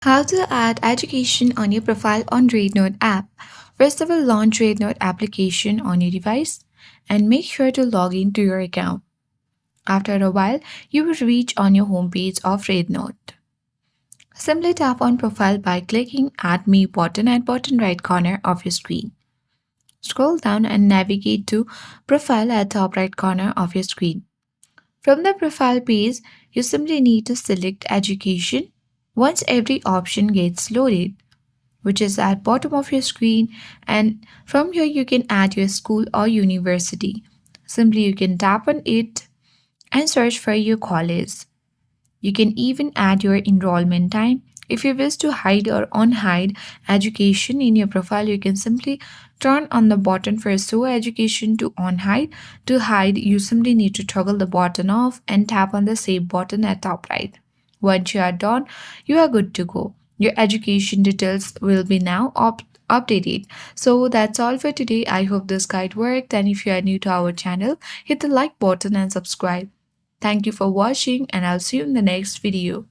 How to add education on your profile on REDnote app. First of all, launch REDnote application on your device and make sure to log into your account. After a while, you will reach on your homepage of REDnote. Simply tap on profile by clicking Add Me button at bottom right corner of your screen. Scroll down and navigate to Profile at top right corner of your screen. From the profile page, you simply need to select Education once every option gets loaded, which is at bottom of your screen, and from here you can add your school or university. Simply you can tap on it and search for your college. You can even add your enrollment time. If you wish to hide or unhide education in your profile, you can simply turn on the button for show education to unhide. To hide, you simply need to toggle the button off and tap on the save button at top right. Once you are done, you are good to go. Your education details will be now updated. So that's all for today. I hope this guide worked. And if you are new to our channel, hit the like button and subscribe. Thank you for watching, and I'll see you in the next video.